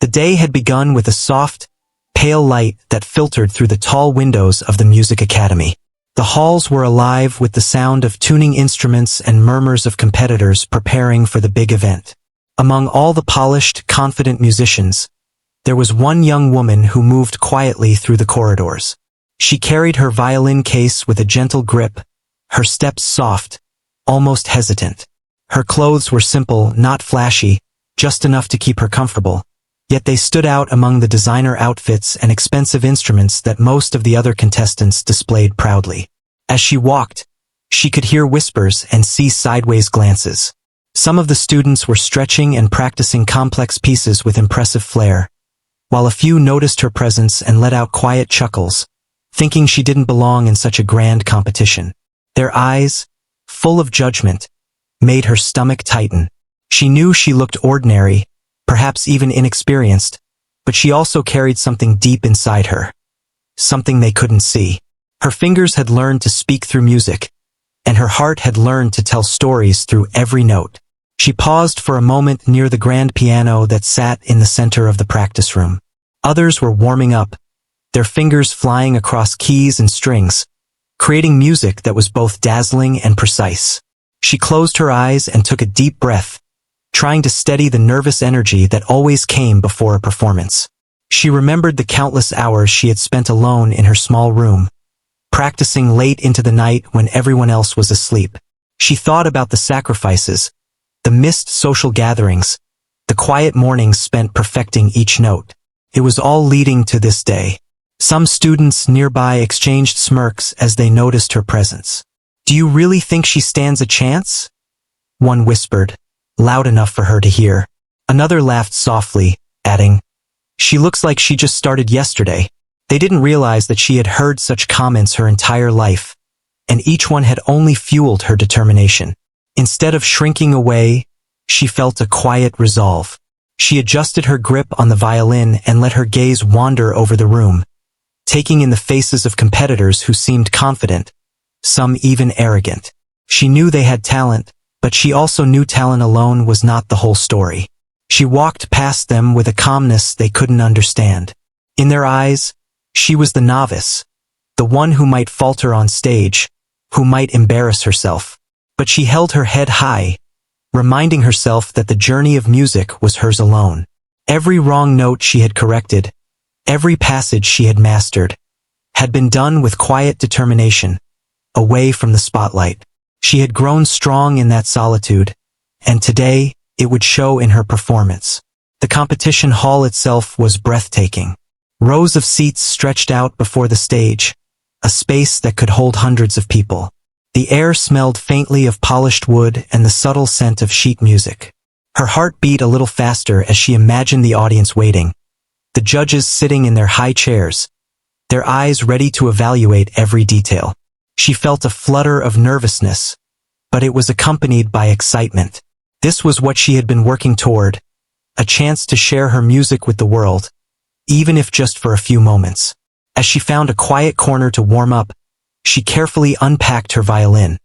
The day had begun with a soft, pale light that filtered through the tall windows of the music academy. The halls were alive with the sound of tuning instruments and murmurs of competitors preparing for the big event. Among all the polished, confident musicians, there was one young woman who moved quietly through the corridors. She carried her violin case with a gentle grip, her steps soft, almost hesitant. Her clothes were simple, not flashy, just enough to keep her comfortable, yet they stood out among the designer outfits and expensive instruments that most of the other contestants displayed proudly. As she walked, she could hear whispers and see sideways glances. Some of the students were stretching and practicing complex pieces with impressive flair, while a few noticed her presence and let out quiet chuckles, thinking she didn't belong in such a grand competition. Their eyes, full of judgment, made her stomach tighten. She knew she looked ordinary, perhaps even inexperienced, but she also carried something deep inside her. Something they couldn't see. Her fingers had learned to speak through music, and her heart had learned to tell stories through every note. She paused for a moment near the grand piano that sat in the center of the practice room. Others were warming up, their fingers flying across keys and strings, creating music that was both dazzling and precise. She closed her eyes and took a deep breath, trying to steady the nervous energy that always came before a performance. She remembered the countless hours she had spent alone in her small room, practicing late into the night when everyone else was asleep. She thought about the sacrifices, the missed social gatherings, the quiet mornings spent perfecting each note. It was all leading to this day. Some students nearby exchanged smirks as they noticed her presence. "Do you really think she stands a chance?" one whispered, loud enough for her to hear. Another laughed softly, adding, "She looks like she just started yesterday." They didn't realize that she had heard such comments her entire life, and each one had only fueled her determination. Instead of shrinking away, she felt a quiet resolve. She adjusted her grip on the violin and let her gaze wander over the room, taking in the faces of competitors who seemed confident, some even arrogant. She knew they had talent, but she also knew talent alone was not the whole story. She walked past them with a calmness they couldn't understand. In their eyes, she was the novice, the one who might falter on stage, who might embarrass herself. But she held her head high, reminding herself that the journey of music was hers alone. Every wrong note she had corrected, every passage she had mastered, had been done with quiet determination, away from the spotlight. She had grown strong in that solitude, and today it would show in her performance. The competition hall itself was breathtaking. Rows of seats stretched out before the stage, a space that could hold hundreds of people. The air smelled faintly of polished wood and the subtle scent of sheet music. Her heart beat a little faster as she imagined the audience waiting, the judges sitting in their high chairs, their eyes ready to evaluate every detail. She felt a flutter of nervousness, but it was accompanied by excitement. This was what she had been working toward, a chance to share her music with the world, even if just for a few moments. As she found a quiet corner to warm up, she carefully unpacked her violin,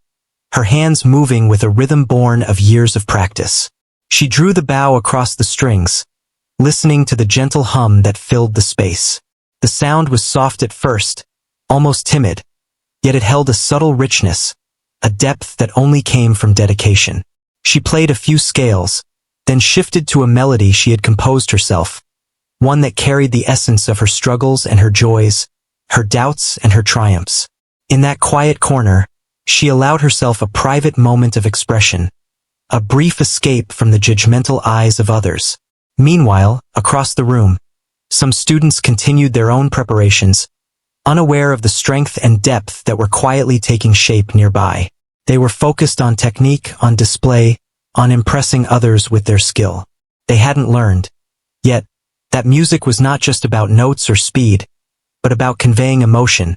her hands moving with a rhythm born of years of practice. She drew the bow across the strings, listening to the gentle hum that filled the space. The sound was soft at first, almost timid, yet it held a subtle richness, a depth that only came from dedication. She played a few scales, then shifted to a melody she had composed herself, one that carried the essence of her struggles and her joys, her doubts and her triumphs. In that quiet corner, she allowed herself a private moment of expression, a brief escape from the judgmental eyes of others. Meanwhile, across the room, some students continued their own preparations, unaware of the strength and depth that were quietly taking shape nearby. They were focused on technique, on display, on impressing others with their skill. They hadn't learned, yet, that music was not just about notes or speed, but about conveying emotion,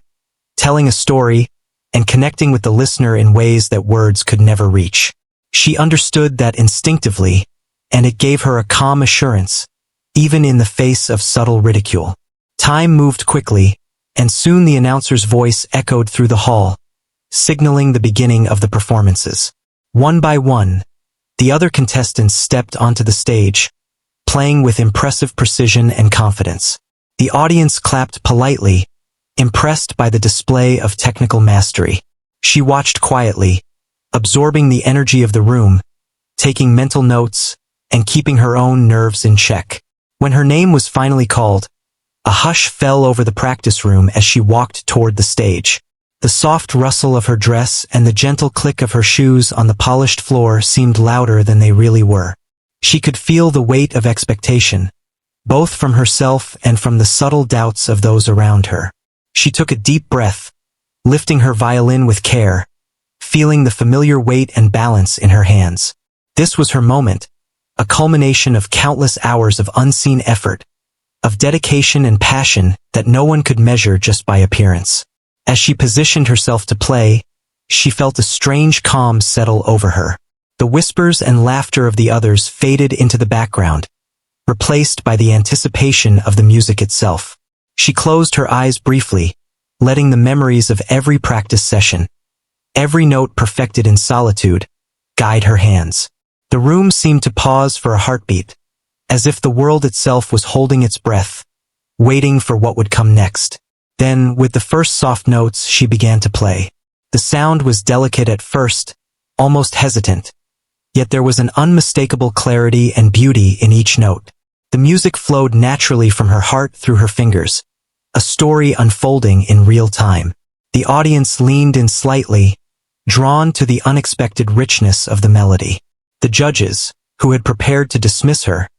telling a story, and connecting with the listener in ways that words could never reach. She understood that instinctively, and it gave her a calm assurance, even in the face of subtle ridicule. Time moved quickly, and soon the announcer's voice echoed through the hall, signaling the beginning of the performances. One by one, the other contestants stepped onto the stage, playing with impressive precision and confidence. The audience clapped politely, impressed by the display of technical mastery. She watched quietly, absorbing the energy of the room, taking mental notes, and keeping her own nerves in check. When her name was finally called, a hush fell over the practice room as she walked toward the stage. The soft rustle of her dress and the gentle click of her shoes on the polished floor seemed louder than they really were. She could feel the weight of expectation, both from herself and from the subtle doubts of those around her. She took a deep breath, lifting her violin with care, feeling the familiar weight and balance in her hands. This was her moment, a culmination of countless hours of unseen effort, of dedication and passion that no one could measure just by appearance. As she positioned herself to play, she felt a strange calm settle over her. The whispers and laughter of the others faded into the background, replaced by the anticipation of the music itself. She closed her eyes briefly, letting the memories of every practice session, every note perfected in solitude, guide her hands. The room seemed to pause for a heartbeat, as if the world itself was holding its breath, waiting for what would come next. Then, with the first soft notes, she began to play. The sound was delicate at first, almost hesitant, yet there was an unmistakable clarity and beauty in each note. The music flowed naturally from her heart through her fingers, a story unfolding in real time. The audience leaned in slightly, drawn to the unexpected richness of the melody. The judges, who had prepared to dismiss her,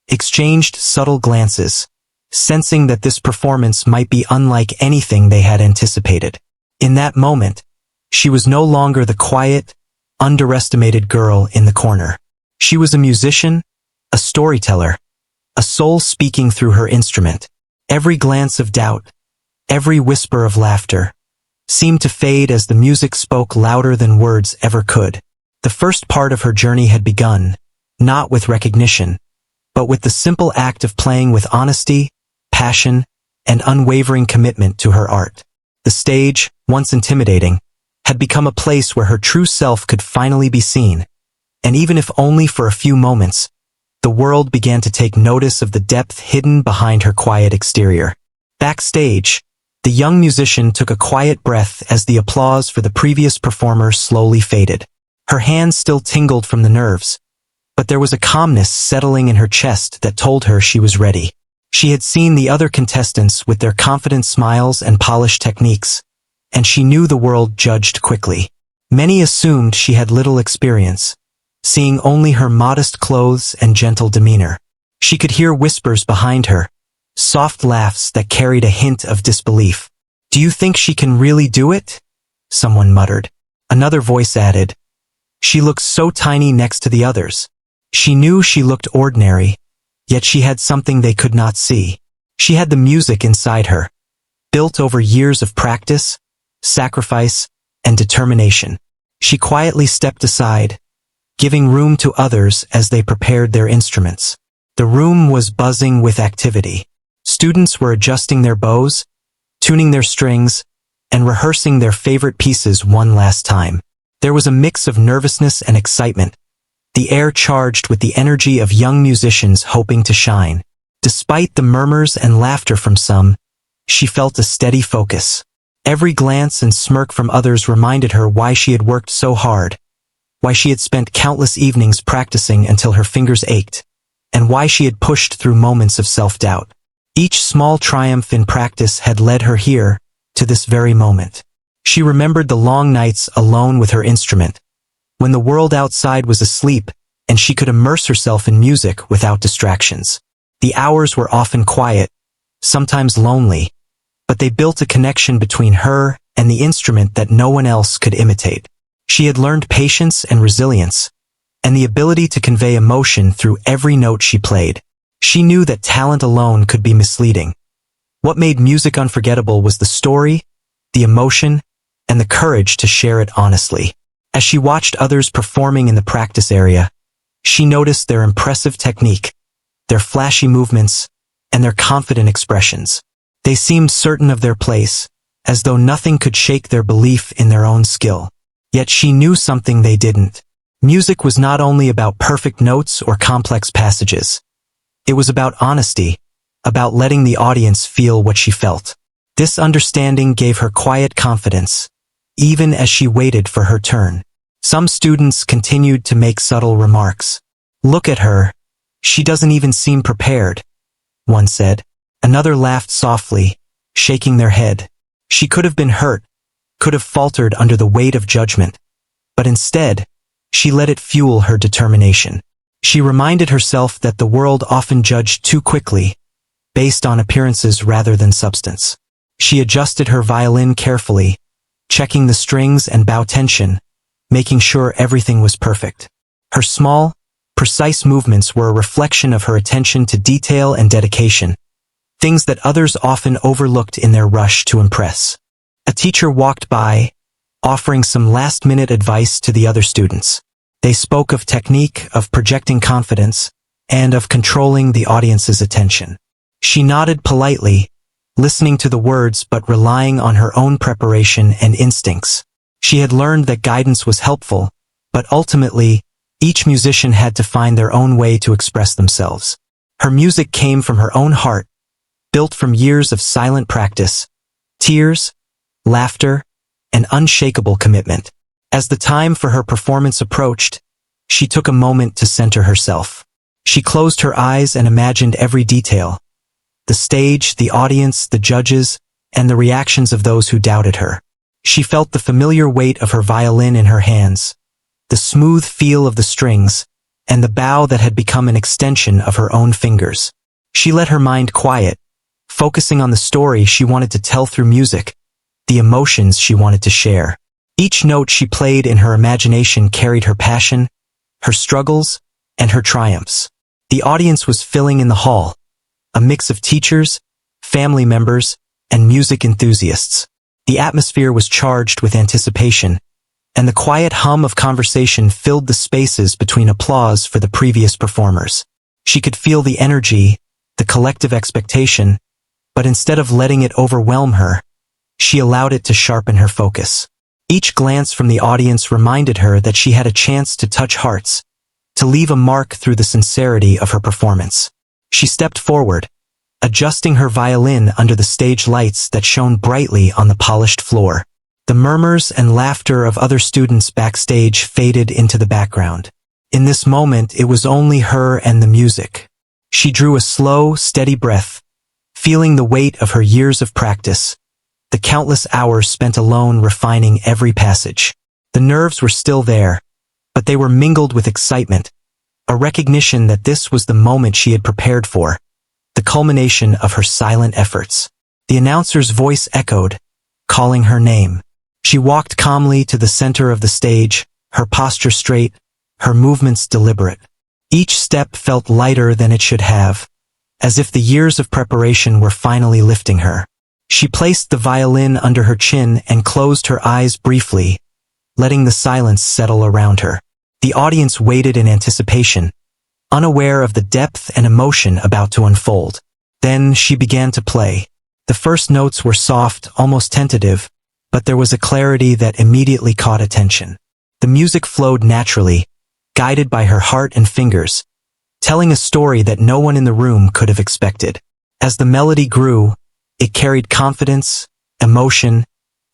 exchanged subtle glances, sensing that this performance might be unlike anything they had anticipated. In that moment, she was no longer the quiet, underestimated girl in the corner. She was a musician, a storyteller, a soul speaking through her instrument. Every glance of doubt, every whisper of laughter, seemed to fade as the music spoke louder than words ever could. The first part of her journey had begun, not with recognition, but with the simple act of playing with honesty, passion, and unwavering commitment to her art. The stage, once intimidating, had become a place where her true self could finally be seen, and even if only for a few moments, the world began to take notice of the depth hidden behind her quiet exterior. Backstage, the young musician took a quiet breath as the applause for the previous performer slowly faded. Her hands still tingled from the nerves, but there was a calmness settling in her chest that told her she was ready. She had seen the other contestants with their confident smiles and polished techniques, and she knew the world judged quickly. Many assumed she had little experience, seeing only her modest clothes and gentle demeanor. She could hear whispers behind her, soft laughs that carried a hint of disbelief. "Do you think she can really do it?" someone muttered. Another voice added, "She looks so tiny next to the others." She knew she looked ordinary, yet she had something they could not see. She had the music inside her, built over years of practice, sacrifice, and determination. She quietly stepped aside, giving room to others as they prepared their instruments. The room was buzzing with activity. Students were adjusting their bows, tuning their strings, and rehearsing their favorite pieces one last time. There was a mix of nervousness and excitement, the air charged with the energy of young musicians hoping to shine. Despite the murmurs and laughter from some, she felt a steady focus. Every glance and smirk from others reminded her why she had worked so hard, why she had spent countless evenings practicing until her fingers ached, and why she had pushed through moments of self-doubt. Each small triumph in practice had led her here, to this very moment. She remembered the long nights alone with her instrument, when the world outside was asleep and she could immerse herself in music without distractions. The hours were often quiet, sometimes lonely, but they built a connection between her and the instrument that no one else could imitate. She had learned patience and resilience, and the ability to convey emotion through every note she played. She knew that talent alone could be misleading. What made music unforgettable was the story, the emotion, and the courage to share it honestly. As she watched others performing in the practice area, she noticed their impressive technique, their flashy movements, and their confident expressions. They seemed certain of their place, as though nothing could shake their belief in their own skill. Yet she knew something they didn't. Music was not only about perfect notes or complex passages. It was about honesty, about letting the audience feel what she felt. This understanding gave her quiet confidence, even as she waited for her turn. Some students continued to make subtle remarks. "Look at her. She doesn't even seem prepared," one said. Another laughed softly, shaking their head. She could have been hurt, could have faltered under the weight of judgment. But instead, she let it fuel her determination. She reminded herself that the world often judged too quickly, based on appearances rather than substance. She adjusted her violin carefully, checking the strings and bow tension, making sure everything was perfect. Her small, precise movements were a reflection of her attention to detail and dedication, things that others often overlooked in their rush to impress. A teacher walked by, offering some last-minute advice to the other students. They spoke of technique, of projecting confidence, and of controlling the audience's attention. She nodded politely, listening to the words but relying on her own preparation and instincts. She had learned that guidance was helpful, but ultimately, each musician had to find their own way to express themselves. Her music came from her own heart, built from years of silent practice, tears, laughter, and unshakable commitment. As the time for her performance approached, she took a moment to center herself. She closed her eyes and imagined every detail: the stage, the audience, the judges, and the reactions of those who doubted her. She felt the familiar weight of her violin in her hands, the smooth feel of the strings, and the bow that had become an extension of her own fingers. She let her mind quiet, focusing on the story she wanted to tell through music, the emotions she wanted to share. Each note she played in her imagination carried her passion, her struggles, and her triumphs. The audience was filling in the hall, a mix of teachers, family members, and music enthusiasts. The atmosphere was charged with anticipation, and the quiet hum of conversation filled the spaces between applause for the previous performers. She could feel the energy, the collective expectation, but instead of letting it overwhelm her, she allowed it to sharpen her focus. Each glance from the audience reminded her that she had a chance to touch hearts, to leave a mark through the sincerity of her performance. She stepped forward, adjusting her violin under the stage lights that shone brightly on the polished floor. The murmurs and laughter of other students backstage faded into the background. In this moment, it was only her and the music. She drew a slow, steady breath, feeling the weight of her years of practice, the countless hours spent alone refining every passage. The nerves were still there, but they were mingled with excitement, a recognition that this was the moment she had prepared for, the culmination of her silent efforts. The announcer's voice echoed, calling her name. She walked calmly to the center of the stage, her posture straight, her movements deliberate. Each step felt lighter than it should have, as if the years of preparation were finally lifting her. She placed the violin under her chin and closed her eyes briefly, letting the silence settle around her. The audience waited in anticipation, unaware of the depth and emotion about to unfold. Then she began to play. The first notes were soft, almost tentative, but there was a clarity that immediately caught attention. The music flowed naturally, guided by her heart and fingers, telling a story that no one in the room could have expected. As the melody grew, it carried confidence, emotion,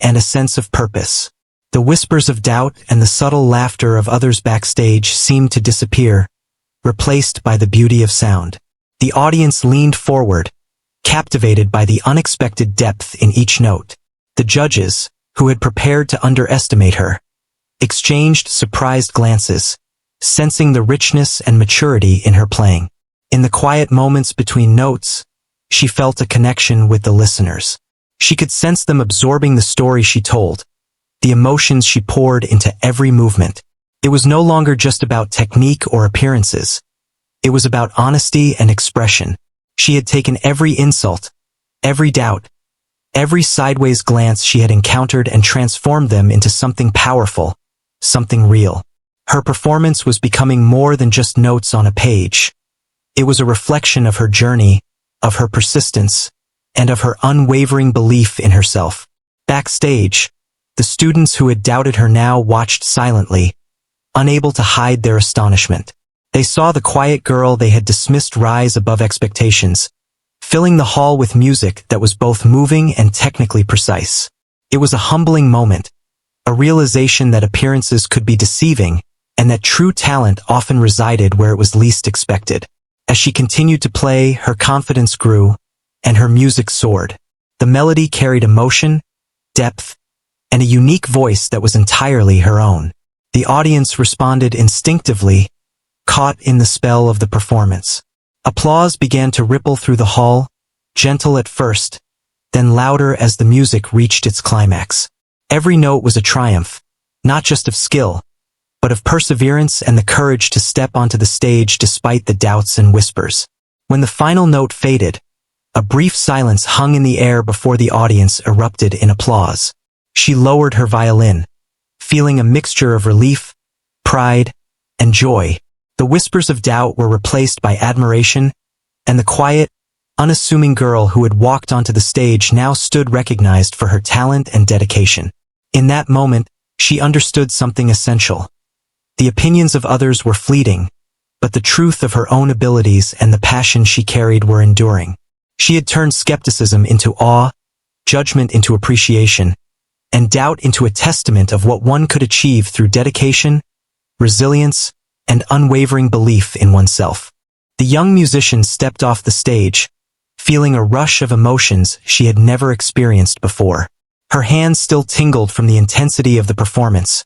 and a sense of purpose. The whispers of doubt and the subtle laughter of others backstage seemed to disappear, replaced by the beauty of sound. The audience leaned forward, captivated by the unexpected depth in each note. The judges, who had prepared to underestimate her, exchanged surprised glances, sensing the richness and maturity in her playing. In the quiet moments between notes, she felt a connection with the listeners. She could sense them absorbing the story she told, the emotions she poured into every movement. It was no longer just about technique or appearances. It was about honesty and expression. She had taken every insult, every doubt, every sideways glance she had encountered and transformed them into something powerful, something real. Her performance was becoming more than just notes on a page. It was a reflection of her journey, of her persistence, and of her unwavering belief in herself. Backstage, the students who had doubted her now watched silently, unable to hide their astonishment. They saw the quiet girl they had dismissed rise above expectations, filling the hall with music that was both moving and technically precise. It was a humbling moment, a realization that appearances could be deceiving, and that true talent often resided where it was least expected. As she continued to play, her confidence grew, and her music soared. The melody carried emotion, depth, and a unique voice that was entirely her own. The audience responded instinctively, caught in the spell of the performance. Applause began to ripple through the hall, gentle at first, then louder as the music reached its climax. Every note was a triumph, not just of skill, but of perseverance and the courage to step onto the stage despite the doubts and whispers. When the final note faded, a brief silence hung in the air before the audience erupted in applause. She lowered her violin, feeling a mixture of relief, pride, and joy. The whispers of doubt were replaced by admiration, and the quiet, unassuming girl who had walked onto the stage now stood recognized for her talent and dedication. In that moment, she understood something essential. The opinions of others were fleeting, but the truth of her own abilities and the passion she carried were enduring. She had turned skepticism into awe, judgment into appreciation, and doubt into a testament of what one could achieve through dedication, resilience, and unwavering belief in oneself. The young musician stepped off the stage, feeling a rush of emotions she had never experienced before. Her hands still tingled from the intensity of the performance,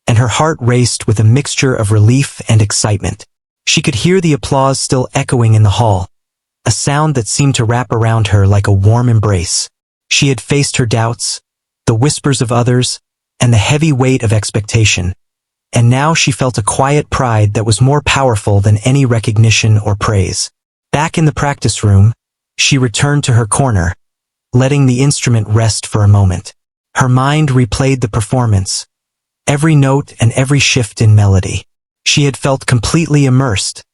and her heart raced with a mixture of relief and excitement. She could hear the applause still echoing in the hall, a sound that seemed to wrap around her like a warm embrace. She had faced her doubts, the whispers of others, and the heavy weight of expectation, and now she felt a quiet pride that was more powerful than any recognition or praise. Back in the practice room, she returned to her corner, letting the instrument rest for a moment. Her mind replayed the performance, every note and every shift in melody. She had felt completely immersed,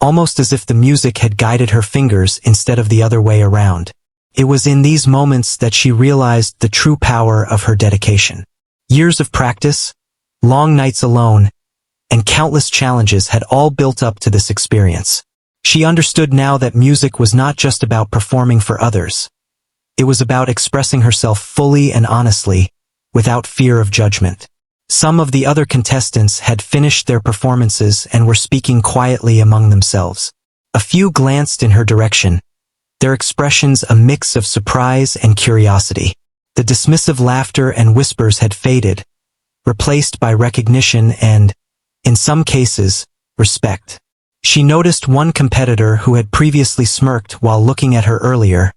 almost as if the music had guided her fingers instead of the other way around. It was in these moments that she realized the true power of her dedication. Years of practice, long nights alone, and countless challenges had all built up to this experience. She understood now that music was not just about performing for others. It was about expressing herself fully and honestly, without fear of judgment. Some of the other contestants had finished their performances and were speaking quietly among themselves. A few glanced in her direction, their expressions a mix of surprise and curiosity. The dismissive laughter and whispers had faded, replaced by recognition and, in some cases, respect. She noticed one competitor who had previously smirked while looking at her earlier,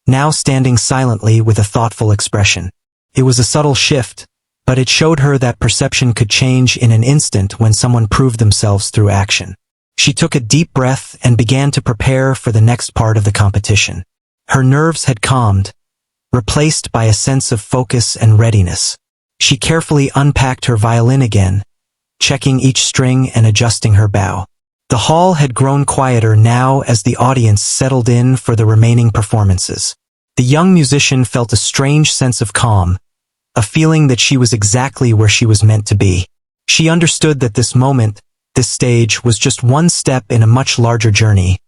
now standing silently with a thoughtful expression. It was a subtle shift, but it showed her that perception could change in an instant when someone proved themselves through action. She took a deep breath and began to prepare for the next part of the competition. Her nerves had calmed, replaced by a sense of focus and readiness. She carefully unpacked her violin again, checking each string and adjusting her bow. The hall had grown quieter now as the audience settled in for the remaining performances. The young musician felt a strange sense of calm, a feeling that she was exactly where she was meant to be. She understood that this moment, this stage, was just one step in a much larger journey,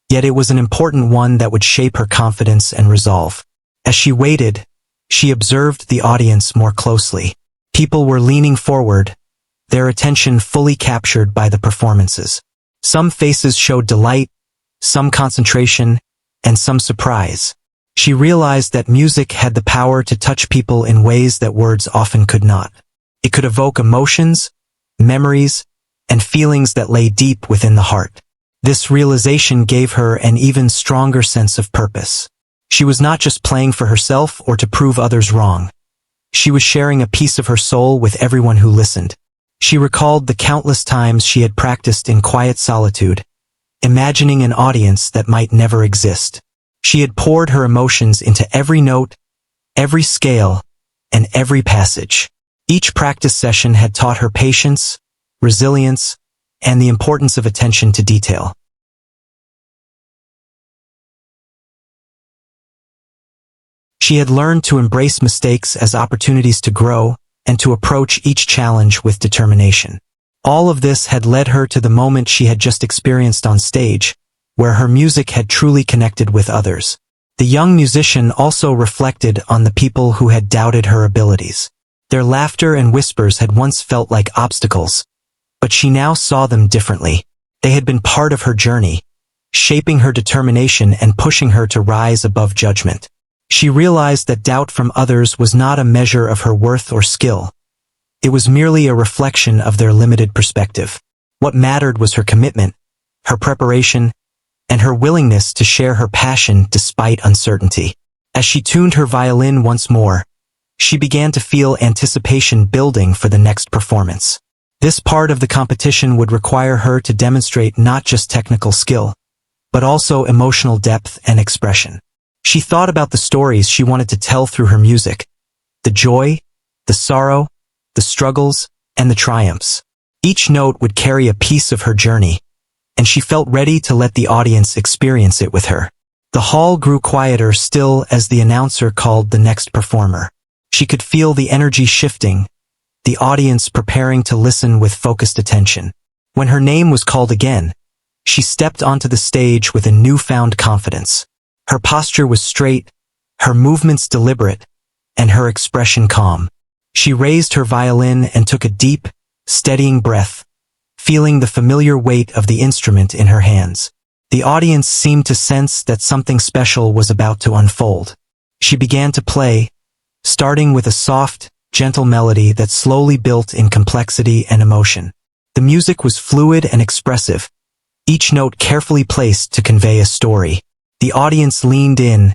yet it was an important one that would shape her confidence and resolve. As she waited, she observed the audience more closely. People were leaning forward, their attention fully captured by the performances. Some faces showed delight, some concentration, and some surprise. She realized that music had the power to touch people in ways that words often could not. It could evoke emotions, memories, and feelings that lay deep within the heart. This realization gave her an even stronger sense of purpose. She was not just playing for herself or to prove others wrong. She was sharing a piece of her soul with everyone who listened. She recalled the countless times she had practiced in quiet solitude, imagining an audience that might never exist. She had poured her emotions into every note, every scale, and every passage. Each practice session had taught her patience, resilience, and the importance of attention to detail. She had learned to embrace mistakes as opportunities to grow and to approach each challenge with determination. All of this had led her to the moment she had just experienced on stage, where her music had truly connected with others. The young musician also reflected on the people who had doubted her abilities. Their laughter and whispers had once felt like obstacles, but she now saw them differently. They had been part of her journey, shaping her determination and pushing her to rise above judgment. She realized that doubt from others was not a measure of her worth or skill. It was merely a reflection of their limited perspective. What mattered was her commitment, her preparation, and her willingness to share her passion despite uncertainty. As she tuned her violin once more, she began to feel anticipation building for the next performance. This part of the competition would require her to demonstrate not just technical skill, but also emotional depth and expression. She thought about the stories she wanted to tell through her music, the joy, the sorrow, the struggles, and the triumphs. Each note would carry a piece of her journey, and she felt ready to let the audience experience it with her. The hall grew quieter still as the announcer called the next performer. She could feel the energy shifting, the audience preparing to listen with focused attention. When her name was called again, she stepped onto the stage with a newfound confidence. Her posture was straight, her movements deliberate, and her expression calm. She raised her violin and took a deep, steadying breath, feeling the familiar weight of the instrument in her hands. The audience seemed to sense that something special was about to unfold. She began to play, starting with a soft, gentle melody that slowly built in complexity and emotion. The music was fluid and expressive, each note carefully placed to convey a story. The audience leaned in,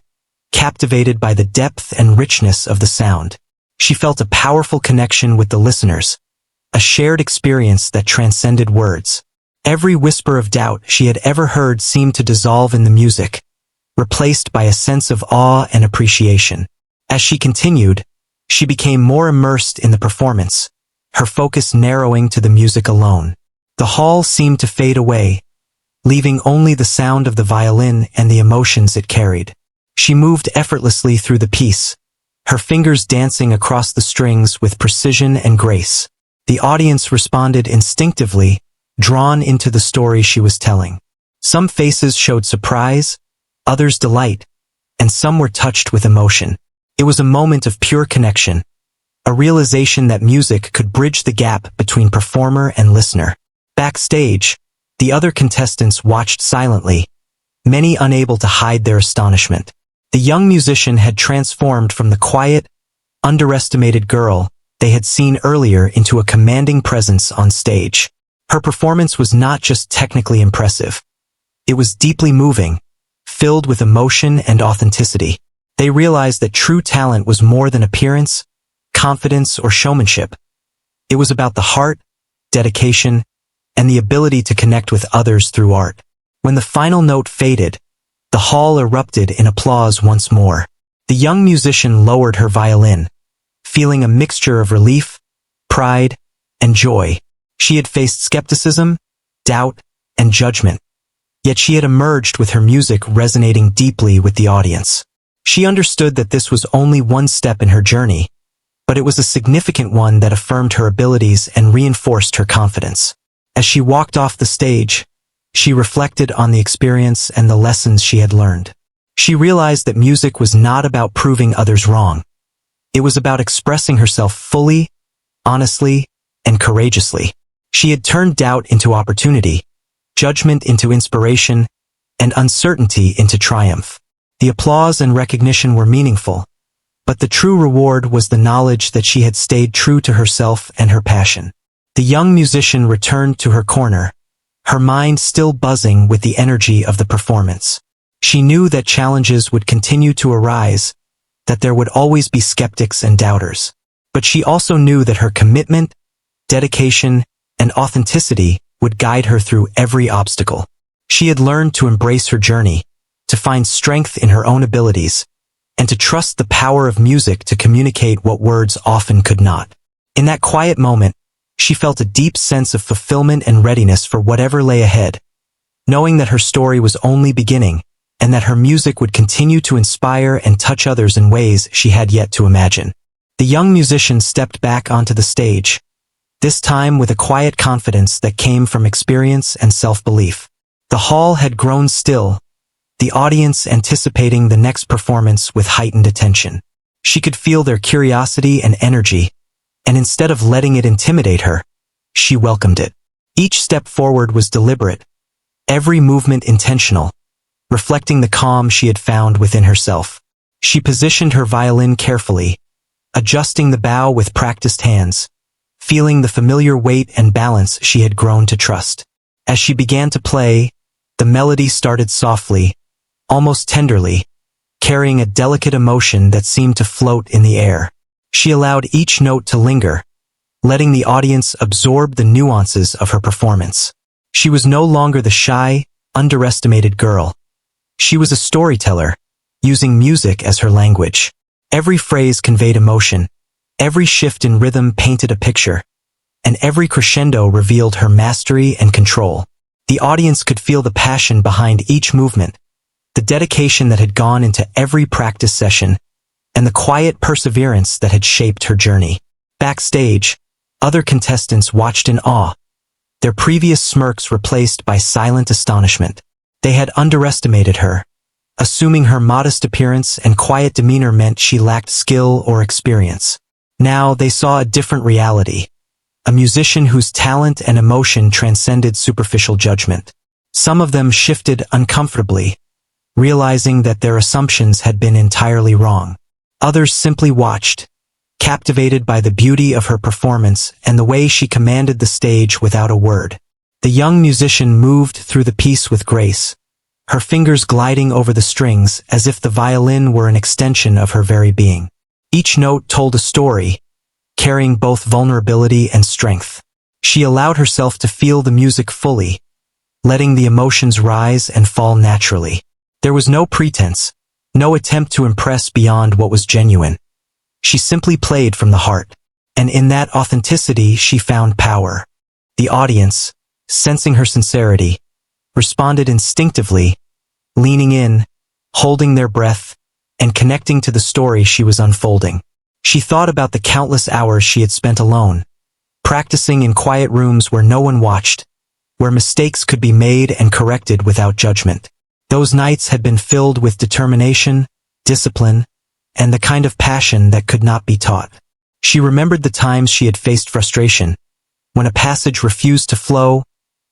captivated by the depth and richness of the sound. She felt a powerful connection with the listeners, a shared experience that transcended words. Every whisper of doubt she had ever heard seemed to dissolve in the music, replaced by a sense of awe and appreciation. As she continued, she became more immersed in the performance, her focus narrowing to the music alone. The hall seemed to fade away, leaving only the sound of the violin and the emotions it carried. She moved effortlessly through the piece, her fingers dancing across the strings with precision and grace. The audience responded instinctively, drawn into the story she was telling. Some faces showed surprise, others delight, and some were touched with emotion. It was a moment of pure connection, a realization that music could bridge the gap between performer and listener. Backstage, the other contestants watched silently, many unable to hide their astonishment. The young musician had transformed from the quiet, underestimated girl they had seen earlier into a commanding presence on stage. Her performance was not just technically impressive. It was deeply moving, filled with emotion and authenticity. They realized that true talent was more than appearance, confidence, or showmanship. It was about the heart, dedication, and the ability to connect with others through art. When the final note faded, the hall erupted in applause once more. The young musician lowered her violin, feeling a mixture of relief, pride, and joy. She had faced skepticism, doubt, and judgment, yet she had emerged with her music resonating deeply with the audience. She understood that this was only one step in her journey, but it was a significant one that affirmed her abilities and reinforced her confidence. As she walked off the stage, she reflected on the experience and the lessons she had learned. She realized that music was not about proving others wrong. It was about expressing herself fully, honestly, and courageously. She had turned doubt into opportunity, judgment into inspiration, and uncertainty into triumph. The applause and recognition were meaningful, but the true reward was the knowledge that she had stayed true to herself and her passion. The young musician returned to her corner, her mind still buzzing with the energy of the performance. She knew that challenges would continue to arise, that there would always be skeptics and doubters. But she also knew that her commitment, dedication, and authenticity would guide her through every obstacle. She had learned to embrace her journey, to find strength in her own abilities, and to trust the power of music to communicate what words often could not. In that quiet moment, she felt a deep sense of fulfillment and readiness for whatever lay ahead, knowing that her story was only beginning, and that her music would continue to inspire and touch others in ways she had yet to imagine. The young musician stepped back onto the stage, this time with a quiet confidence that came from experience and self-belief. The hall had grown still, the audience anticipating the next performance with heightened attention. She could feel their curiosity and energy, and instead of letting it intimidate her, she welcomed it. Each step forward was deliberate, every movement intentional, reflecting the calm she had found within herself. She positioned her violin carefully, adjusting the bow with practiced hands, feeling the familiar weight and balance she had grown to trust. As she began to play, the melody started softly, almost tenderly, carrying a delicate emotion that seemed to float in the air. She allowed each note to linger, letting the audience absorb the nuances of her performance. She was no longer the shy, underestimated girl. She was a storyteller, using music as her language. Every phrase conveyed emotion, every shift in rhythm painted a picture, and every crescendo revealed her mastery and control. The audience could feel the passion behind each movement, the dedication that had gone into every practice session, and the quiet perseverance that had shaped her journey. Backstage, other contestants watched in awe, their previous smirks replaced by silent astonishment. They had underestimated her, assuming her modest appearance and quiet demeanor meant she lacked skill or experience. Now they saw a different reality, a musician whose talent and emotion transcended superficial judgment. Some of them shifted uncomfortably, realizing that their assumptions had been entirely wrong. Others simply watched, captivated by the beauty of her performance and the way she commanded the stage without a word. The young musician moved through the piece with grace, her fingers gliding over the strings as if the violin were an extension of her very being. Each note told a story, carrying both vulnerability and strength. She allowed herself to feel the music fully, letting the emotions rise and fall naturally. There was no pretense, no attempt to impress beyond what was genuine. She simply played from the heart, and in that authenticity she found power. The audience, sensing her sincerity, responded instinctively, leaning in, holding their breath, and connecting to the story she was unfolding. She thought about the countless hours she had spent alone, practicing in quiet rooms where no one watched, where mistakes could be made and corrected without judgment. Those nights had been filled with determination, discipline, and the kind of passion that could not be taught. She remembered the times she had faced frustration, when a passage refused to flow,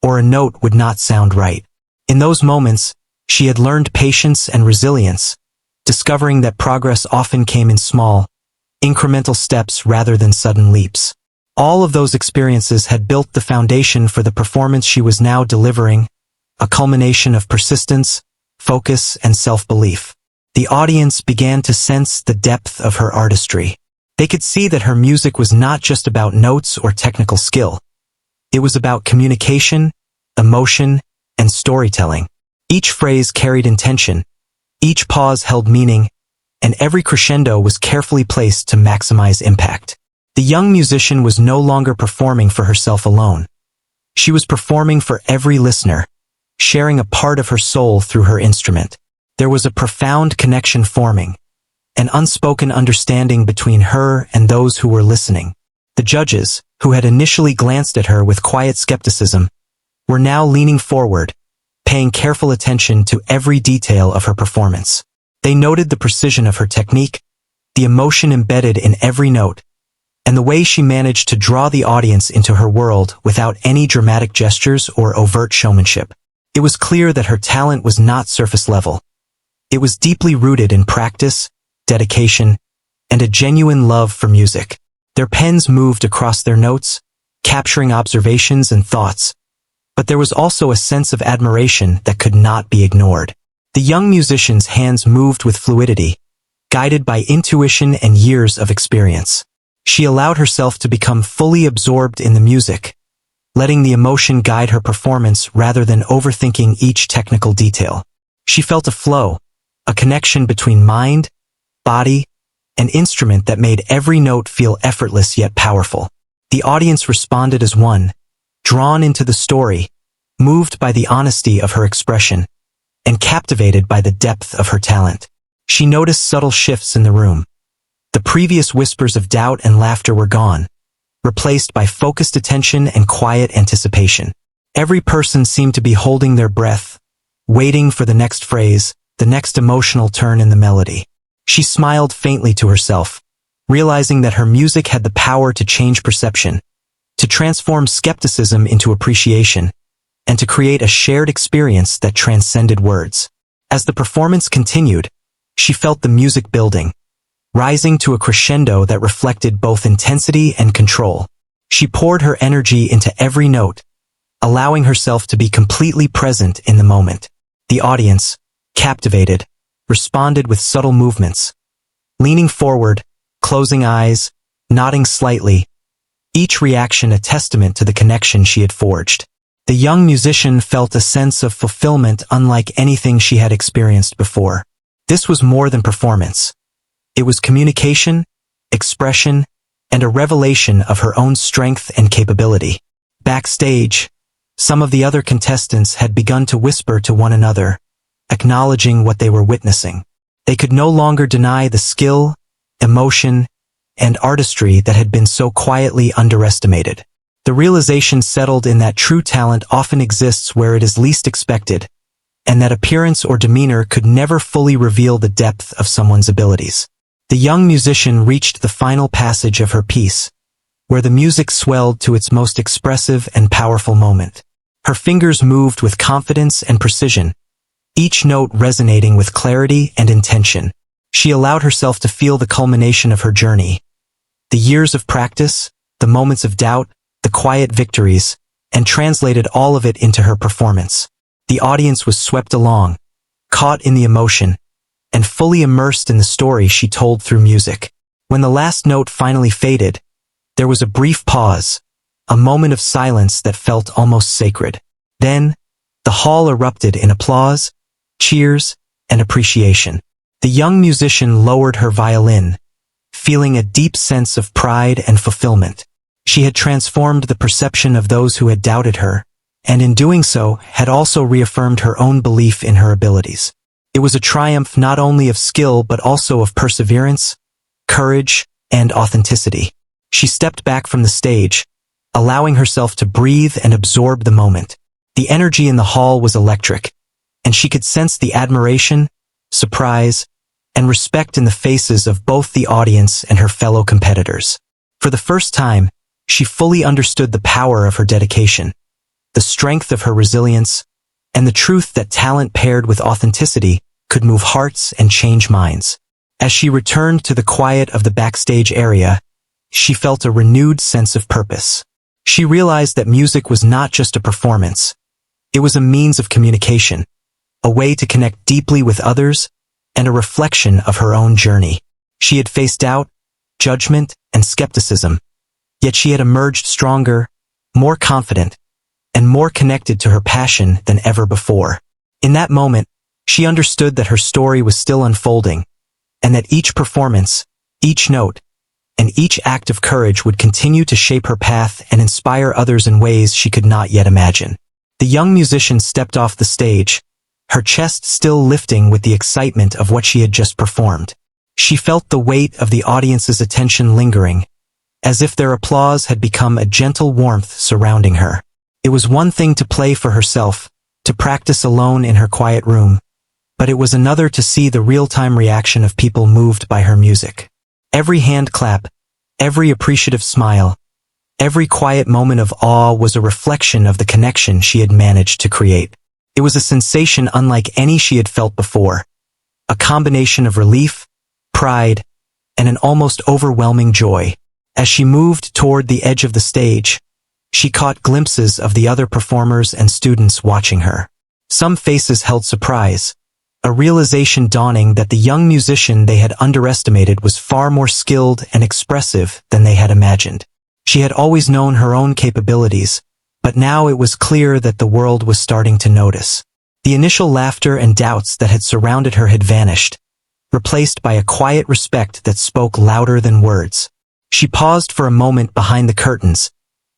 or a note would not sound right. In those moments, she had learned patience and resilience, discovering that progress often came in small, incremental steps rather than sudden leaps. All of those experiences had built the foundation for the performance she was now delivering, a culmination of persistence, focus, and self-belief. The audience began to sense the depth of her artistry. They could see that her music was not just about notes or technical skill. It was about communication, emotion, and storytelling. Each phrase carried intention, each pause held meaning, and every crescendo was carefully placed to maximize impact. The young musician was no longer performing for herself alone. She was performing for every listener, sharing a part of her soul through her instrument. There was a profound connection forming, an unspoken understanding between her and those who were listening. The judges, who had initially glanced at her with quiet skepticism, were now leaning forward, paying careful attention to every detail of her performance. They noted the precision of her technique, the emotion embedded in every note, and the way she managed to draw the audience into her world without any dramatic gestures or overt showmanship. It was clear that her talent was not surface level. It was deeply rooted in practice, dedication, and a genuine love for music. Their pens moved across their notes, capturing observations and thoughts, but there was also a sense of admiration that could not be ignored. The young musician's hands moved with fluidity, guided by intuition and years of experience. She allowed herself to become fully absorbed in the music, letting the emotion guide her performance rather than overthinking each technical detail. She felt a flow, a connection between mind, body, and instrument that made every note feel effortless yet powerful. The audience responded as one, drawn into the story, moved by the honesty of her expression, and captivated by the depth of her talent. She noticed subtle shifts in the room. The previous whispers of doubt and laughter were gone, replaced by focused attention and quiet anticipation. Every person seemed to be holding their breath, waiting for the next phrase, the next emotional turn in the melody. She smiled faintly to herself, realizing that her music had the power to change perception, to transform skepticism into appreciation, and to create a shared experience that transcended words. As the performance continued, she felt the music building, rising to a crescendo that reflected both intensity and control. She poured her energy into every note, allowing herself to be completely present in the moment. The audience, captivated, responded with subtle movements, leaning forward, closing eyes, nodding slightly, each reaction a testament to the connection she had forged. The young musician felt a sense of fulfillment unlike anything she had experienced before. This was more than performance. It was communication, expression, and a revelation of her own strength and capability. Backstage, some of the other contestants had begun to whisper to one another, acknowledging what they were witnessing. They could no longer deny the skill, emotion, and artistry that had been so quietly underestimated. The realization settled in that true talent often exists where it is least expected, and that appearance or demeanor could never fully reveal the depth of someone's abilities. The young musician reached the final passage of her piece, where the music swelled to its most expressive and powerful moment. Her fingers moved with confidence and precision, each note resonating with clarity and intention. She allowed herself to feel the culmination of her journey. The years of practice, the moments of doubt, the quiet victories, and translated all of it into her performance. The audience was swept along, caught in the emotion, and fully immersed in the story she told through music. When the last note finally faded, there was a brief pause, a moment of silence that felt almost sacred. Then, the hall erupted in applause, cheers, and appreciation. The young musician lowered her violin, feeling a deep sense of pride and fulfillment. She had transformed the perception of those who had doubted her, and in doing so, had also reaffirmed her own belief in her abilities. It was a triumph not only of skill but also of perseverance, courage, and authenticity. She stepped back from the stage, allowing herself to breathe and absorb the moment. The energy in the hall was electric, and she could sense the admiration, surprise, and respect in the faces of both the audience and her fellow competitors. For the first time, she fully understood the power of her dedication, the strength of her resilience, and the truth that talent paired with authenticity could move hearts and change minds. As she returned to the quiet of the backstage area, she felt a renewed sense of purpose. She realized that music was not just a performance. It was a means of communication, a way to connect deeply with others, and a reflection of her own journey. She had faced doubt, judgment, and skepticism, yet she had emerged stronger, more confident, and more connected to her passion than ever before. In that moment, she understood that her story was still unfolding, and that each performance, each note, and each act of courage would continue to shape her path and inspire others in ways she could not yet imagine. The young musician stepped off the stage, her chest still lifting with the excitement of what she had just performed. She felt the weight of the audience's attention lingering, as if their applause had become a gentle warmth surrounding her. It was one thing to play for herself, to practice alone in her quiet room, but it was another to see the real-time reaction of people moved by her music. Every hand clap, every appreciative smile, every quiet moment of awe was a reflection of the connection she had managed to create. It was a sensation unlike any she had felt before, a combination of relief, pride, and an almost overwhelming joy. As she moved toward the edge of the stage, she caught glimpses of the other performers and students watching her. Some faces held surprise, a realization dawning that the young musician they had underestimated was far more skilled and expressive than they had imagined. She had always known her own capabilities, but now it was clear that the world was starting to notice. The initial laughter and doubts that had surrounded her had vanished, replaced by a quiet respect that spoke louder than words. She paused for a moment behind the curtains,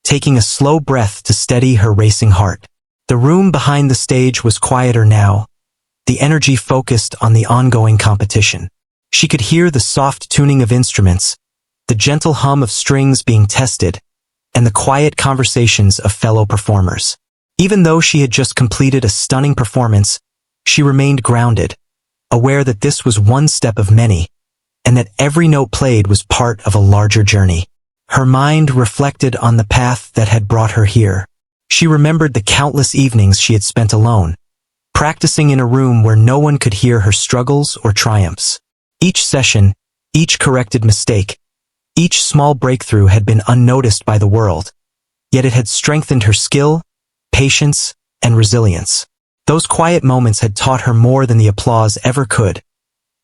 taking a slow breath to steady her racing heart. The room behind the stage was quieter now, the energy focused on the ongoing competition. She could hear the soft tuning of instruments, the gentle hum of strings being tested, and the quiet conversations of fellow performers. Even though she had just completed a stunning performance, she remained grounded, aware that this was one step of many, and that every note played was part of a larger journey. Her mind reflected on the path that had brought her here. She remembered the countless evenings she had spent alone, practicing in a room where no one could hear her struggles or triumphs. Each session, each corrected mistake, each small breakthrough had been unnoticed by the world, yet it had strengthened her skill, patience, and resilience. Those quiet moments had taught her more than the applause ever could.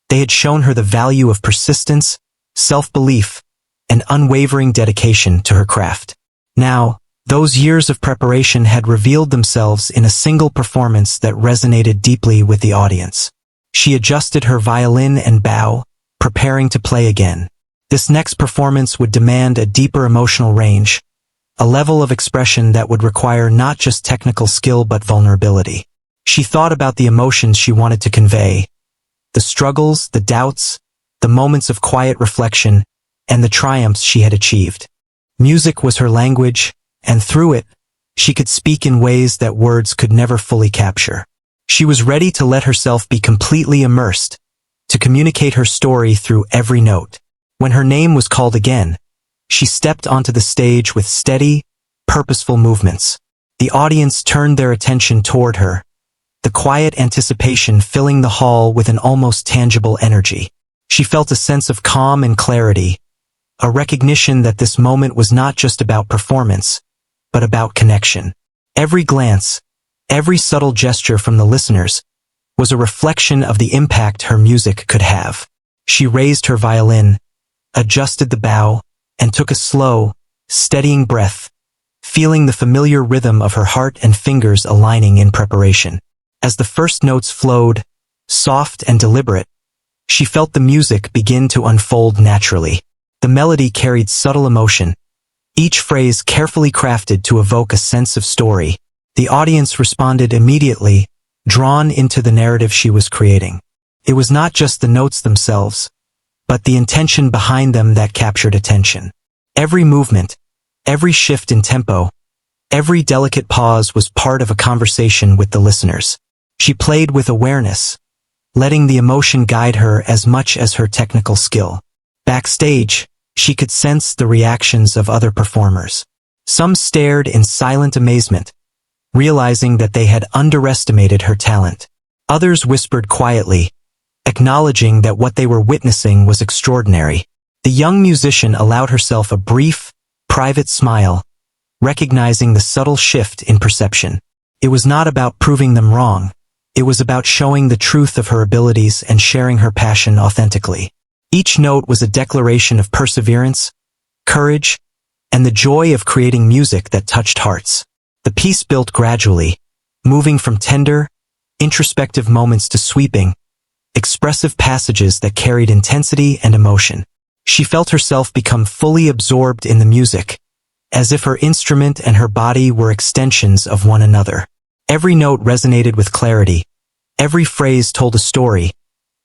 They had shown her the value of persistence, self-belief, and unwavering dedication to her craft. Now, those years of preparation had revealed themselves in a single performance that resonated deeply with the audience. She adjusted her violin and bow, preparing to play again. This next performance would demand a deeper emotional range, a level of expression that would require not just technical skill but vulnerability. She thought about the emotions she wanted to convey, the struggles, the doubts, the moments of quiet reflection, and the triumphs she had achieved. Music was her language, and through it, she could speak in ways that words could never fully capture. She was ready to let herself be completely immersed, to communicate her story through every note. When her name was called again, she stepped onto the stage with steady, purposeful movements. The audience turned their attention toward her, the quiet anticipation filling the hall with an almost tangible energy. She felt a sense of calm and clarity, a recognition that this moment was not just about performance, but about connection. Every glance, every subtle gesture from the listeners, was a reflection of the impact her music could have. She raised her violin, adjusted the bow, and took a slow, steadying breath, feeling the familiar rhythm of her heart and fingers aligning in preparation. As the first notes flowed, soft and deliberate, she felt the music begin to unfold naturally. The melody carried subtle emotion, each phrase carefully crafted to evoke a sense of story. The audience responded immediately, drawn into the narrative she was creating. It was not just the notes themselves, but the intention behind them that captured attention. Every movement, every shift in tempo, every delicate pause was part of a conversation with the listeners. She played with awareness, letting the emotion guide her as much as her technical skill. Backstage, she could sense the reactions of other performers. Some stared in silent amazement, realizing that they had underestimated her talent. Others whispered quietly, acknowledging that what they were witnessing was extraordinary. The young musician allowed herself a brief, private smile, recognizing the subtle shift in perception. It was not about proving them wrong. It was about showing the truth of her abilities and sharing her passion authentically. Each note was a declaration of perseverance, courage, and the joy of creating music that touched hearts. The piece built gradually, moving from tender, introspective moments to sweeping, expressive passages that carried intensity and emotion. She felt herself become fully absorbed in the music, as if her instrument and her body were extensions of one another. Every note resonated with clarity, every phrase told a story,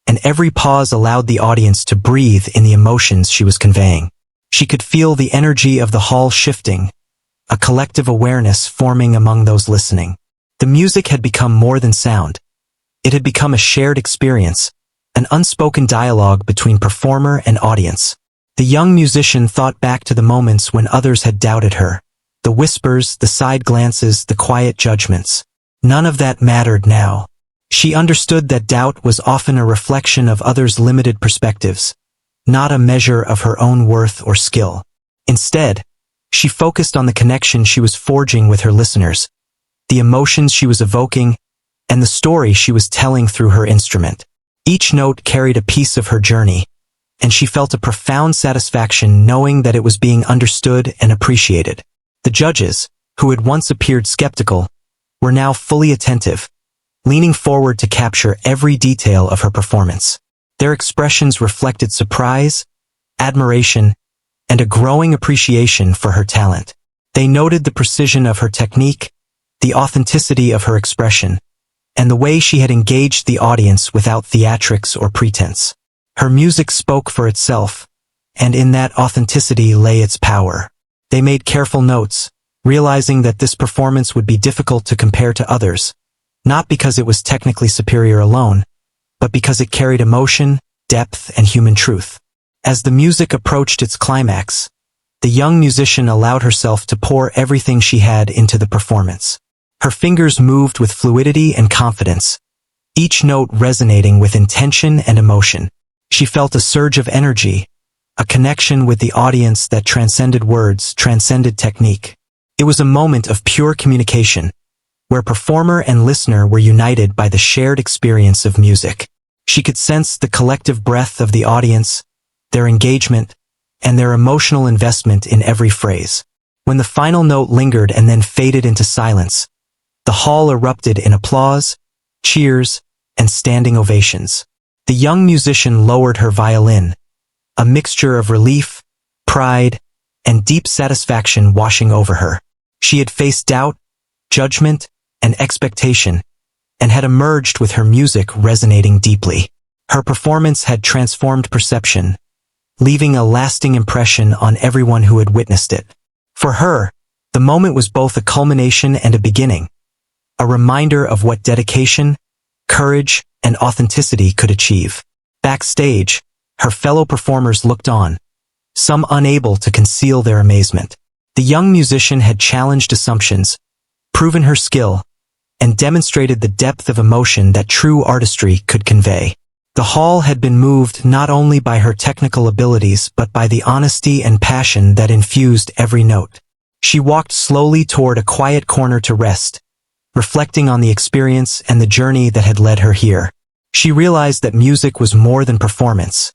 and every pause allowed the audience to breathe in the emotions she was conveying. She could feel the energy of the hall shifting, a collective awareness forming among those listening. The music had become more than sound. It had become a shared experience, an unspoken dialogue between performer and audience. The young musician thought back to the moments when others had doubted her, the whispers, the side glances, the quiet judgments. None of that mattered now. She understood that doubt was often a reflection of others' limited perspectives, not a measure of her own worth or skill. Instead, she focused on the connection she was forging with her listeners, the emotions she was evoking, and the story she was telling through her instrument. Each note carried a piece of her journey, and she felt a profound satisfaction knowing that it was being understood and appreciated. The judges, who had once appeared skeptical, were now fully attentive, leaning forward to capture every detail of her performance. Their expressions reflected surprise, admiration, and a growing appreciation for her talent. They noted the precision of her technique, the authenticity of her expression, and the way she had engaged the audience without theatrics or pretense. Her music spoke for itself, and in that authenticity lay its power. They made careful notes, realizing that this performance would be difficult to compare to others, not because it was technically superior alone, but because it carried emotion, depth, and human truth. As the music approached its climax, the young musician allowed herself to pour everything she had into the performance. Her fingers moved with fluidity and confidence, each note resonating with intention and emotion. She felt a surge of energy, a connection with the audience that transcended words, transcended technique. It was a moment of pure communication, where performer and listener were united by the shared experience of music. She could sense the collective breath of the audience, their engagement, and their emotional investment in every phrase. When the final note lingered and then faded into silence, the hall erupted in applause, cheers, and standing ovations. The young musician lowered her violin, a mixture of relief, pride, and deep satisfaction washing over her. She had faced doubt, judgment, and expectation, and had emerged with her music resonating deeply. Her performance had transformed perception, leaving a lasting impression on everyone who had witnessed it. For her, the moment was both a culmination and a beginning, a reminder of what dedication, courage, and authenticity could achieve. Backstage, her fellow performers looked on, some unable to conceal their amazement. The young musician had challenged assumptions, proven her skill, and demonstrated the depth of emotion that true artistry could convey. The hall had been moved not only by her technical abilities but by the honesty and passion that infused every note. She walked slowly toward a quiet corner to rest, reflecting on the experience and the journey that had led her here. She realized that music was more than performance.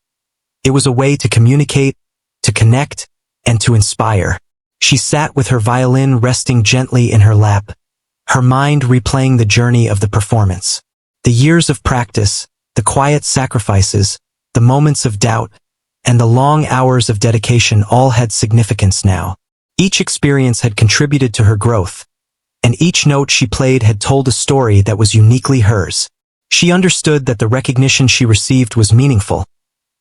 It was a way to communicate, to connect, and to inspire. She sat with her violin resting gently in her lap, her mind replaying the journey of the performance. The years of practice, the quiet sacrifices, the moments of doubt, and the long hours of dedication all had significance now. Each experience had contributed to her growth, and each note she played had told a story that was uniquely hers. She understood that the recognition she received was meaningful,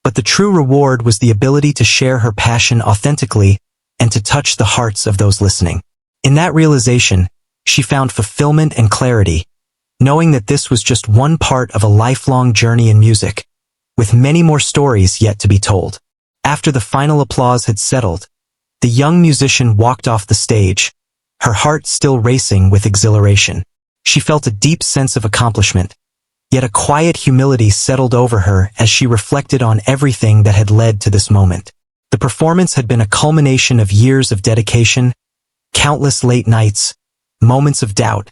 but the true reward was the ability to share her passion authentically and to touch the hearts of those listening. In that realization, she found fulfillment and clarity, knowing that this was just one part of a lifelong journey in music, with many more stories yet to be told. After the final applause had settled, the young musician walked off the stage, her heart still racing with exhilaration. She felt a deep sense of accomplishment, yet a quiet humility settled over her as she reflected on everything that had led to this moment. The performance had been a culmination of years of dedication, countless late nights, moments of doubt,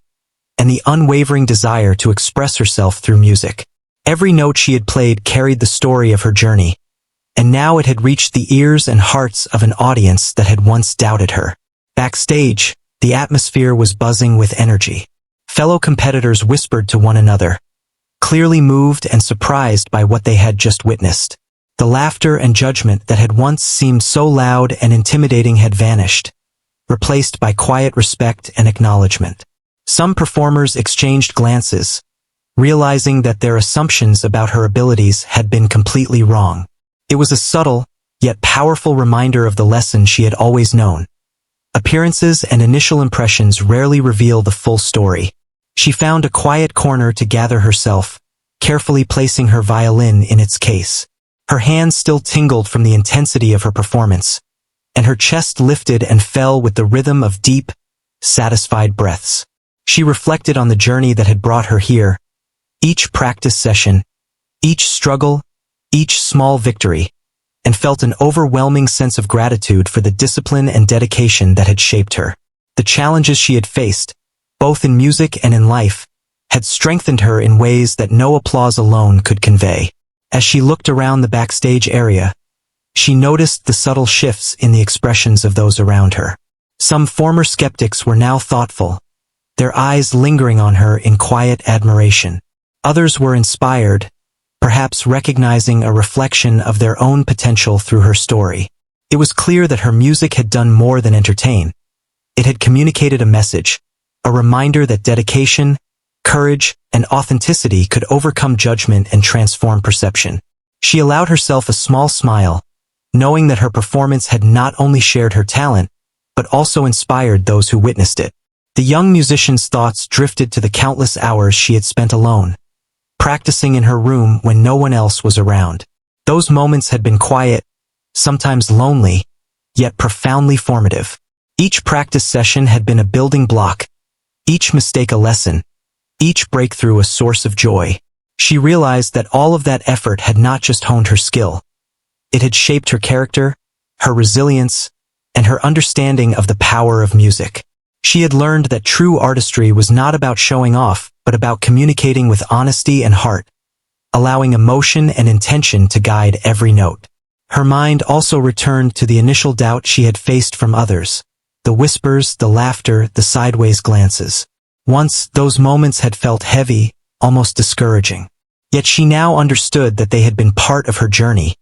and the unwavering desire to express herself through music. Every note she had played carried the story of her journey, and now it had reached the ears and hearts of an audience that had once doubted her. Backstage, the atmosphere was buzzing with energy. Fellow competitors whispered to one another, clearly moved and surprised by what they had just witnessed. The laughter and judgment that had once seemed so loud and intimidating had vanished, replaced by quiet respect and acknowledgement. Some performers exchanged glances, realizing that their assumptions about her abilities had been completely wrong. It was a subtle, yet powerful reminder of the lesson she had always known. Appearances and initial impressions rarely reveal the full story. She found a quiet corner to gather herself, carefully placing her violin in its case. Her hands still tingled from the intensity of her performance, and her chest lifted and fell with the rhythm of deep, satisfied breaths. She reflected on the journey that had brought her here, each practice session, each struggle, each small victory, and felt an overwhelming sense of gratitude for the discipline and dedication that had shaped her. The challenges she had faced, both in music and in life, had strengthened her in ways that no applause alone could convey. As she looked around the backstage area, she noticed the subtle shifts in the expressions of those around her. Some former skeptics were now thoughtful, their eyes lingering on her in quiet admiration. Others were inspired, perhaps recognizing a reflection of their own potential through her story. It was clear that her music had done more than entertain. It had communicated a message, a reminder that dedication, courage, and authenticity could overcome judgment and transform perception. She allowed herself a small smile, knowing that her performance had not only shared her talent, but also inspired those who witnessed it. The young musician's thoughts drifted to the countless hours she had spent alone, practicing in her room when no one else was around. Those moments had been quiet, sometimes lonely, yet profoundly formative. Each practice session had been a building block, each mistake a lesson, each breakthrough a source of joy. She realized that all of that effort had not just honed her skill. It had shaped her character, her resilience, and her understanding of the power of music. She had learned that true artistry was not about showing off, but about communicating with honesty and heart, allowing emotion and intention to guide every note. Her mind also returned to the initial doubt she had faced from others, the whispers, the laughter, the sideways glances. Once, those moments had felt heavy, almost discouraging. Yet she now understood that they had been part of her journey,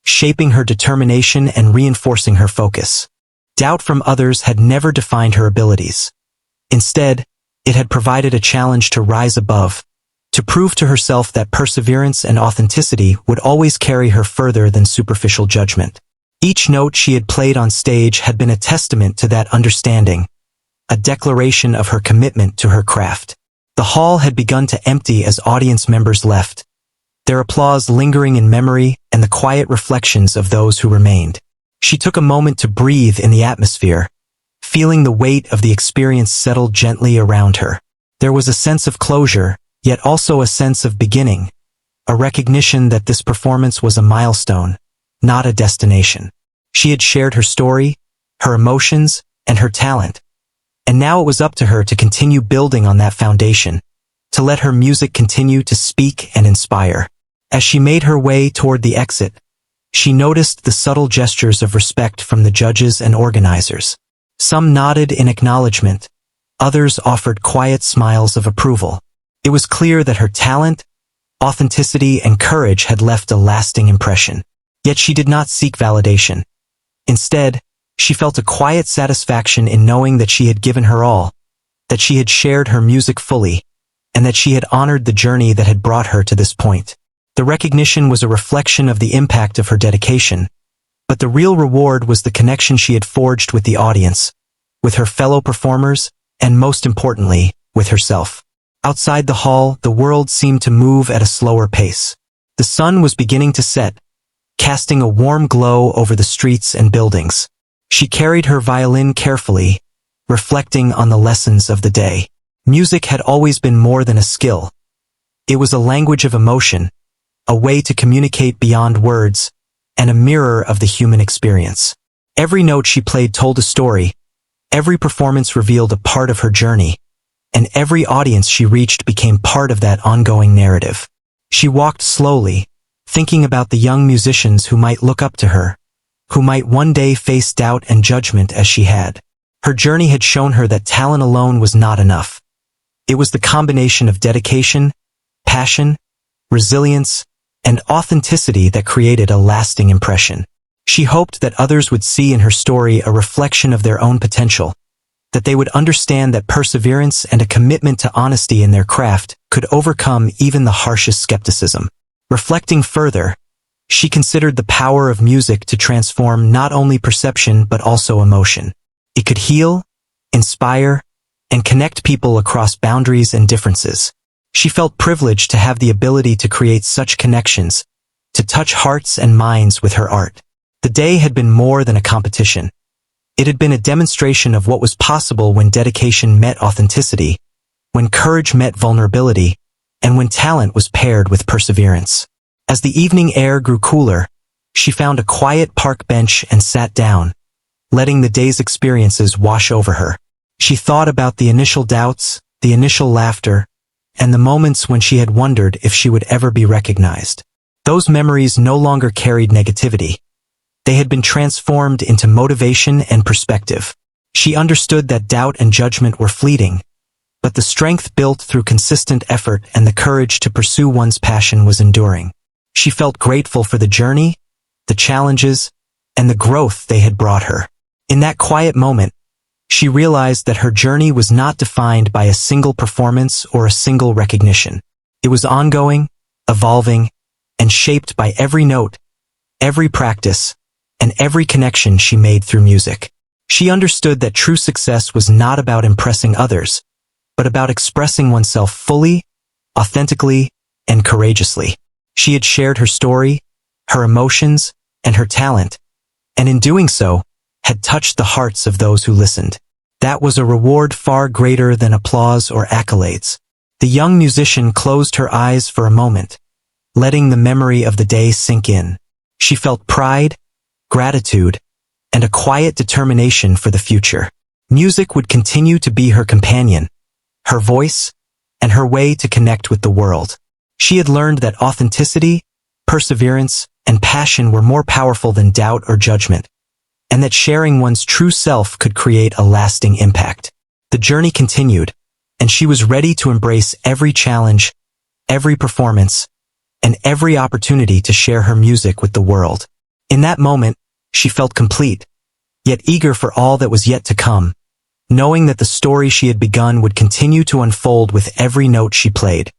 shaping her determination and reinforcing her focus. Doubt from others had never defined her abilities. Instead, it had provided a challenge to rise above, to prove to herself that perseverance and authenticity would always carry her further than superficial judgment. Each note she had played on stage had been a testament to that understanding, a declaration of her commitment to her craft. The hall had begun to empty as audience members left, their applause lingering in memory and the quiet reflections of those who remained. She took a moment to breathe in the atmosphere, feeling the weight of the experience settle gently around her. There was a sense of closure, yet also a sense of beginning, a recognition that this performance was a milestone, not a destination. She had shared her story, her emotions, and her talent, and now it was up to her to continue building on that foundation, to let her music continue to speak and inspire. As she made her way toward the exit, she noticed the subtle gestures of respect from the judges and organizers. Some nodded in acknowledgement, others offered quiet smiles of approval. It was clear that her talent, authenticity, and courage had left a lasting impression. Yet she did not seek validation. Instead, she felt a quiet satisfaction in knowing that she had given her all, that she had shared her music fully, and that she had honored the journey that had brought her to this point. The recognition was a reflection of the impact of her dedication, but the real reward was the connection she had forged with the audience, with her fellow performers, and most importantly, with herself. Outside the hall, the world seemed to move at a slower pace. The sun was beginning to set, casting a warm glow over the streets and buildings. She carried her violin carefully, reflecting on the lessons of the day. Music had always been more than a skill. It was a language of emotion, a way to communicate beyond words, and a mirror of the human experience. Every note she played told a story, every performance revealed a part of her journey, and every audience she reached became part of that ongoing narrative. She walked slowly, thinking about the young musicians who might look up to her, who might one day face doubt and judgment as she had. Her journey had shown her that talent alone was not enough. It was the combination of dedication, passion, resilience, and authenticity that created a lasting impression. She hoped that others would see in her story a reflection of their own potential, that they would understand that perseverance and a commitment to honesty in their craft could overcome even the harshest skepticism. Reflecting further, she considered the power of music to transform not only perception but also emotion. It could heal, inspire, and connect people across boundaries and differences. She felt privileged to have the ability to create such connections, to touch hearts and minds with her art. The day had been more than a competition. It had been a demonstration of what was possible when dedication met authenticity, when courage met vulnerability, and when talent was paired with perseverance. As the evening air grew cooler, she found a quiet park bench and sat down, letting the day's experiences wash over her. She thought about the initial doubts, the initial laughter, and the moments when she had wondered if she would ever be recognized. Those memories no longer carried negativity. They had been transformed into motivation and perspective. She understood that doubt and judgment were fleeting, but the strength built through consistent effort and the courage to pursue one's passion was enduring. She felt grateful for the journey, the challenges, and the growth they had brought her. In that quiet moment, she realized that her journey was not defined by a single performance or a single recognition. It was ongoing, evolving, and shaped by every note, every practice, and every connection she made through music. She understood that true success was not about impressing others, but about expressing oneself fully, authentically, and courageously. She had shared her story, her emotions, and her talent, and in doing so, had touched the hearts of those who listened. That was a reward far greater than applause or accolades. The young musician closed her eyes for a moment, letting the memory of the day sink in. She felt pride, gratitude, and a quiet determination for the future. Music would continue to be her companion, her voice, and her way to connect with the world. She had learned that authenticity, perseverance, and passion were more powerful than doubt or judgment, and that sharing one's true self could create a lasting impact. The journey continued, and she was ready to embrace every challenge, every performance, and every opportunity to share her music with the world. In that moment, she felt complete, yet eager for all that was yet to come, knowing that the story she had begun would continue to unfold with every note she played.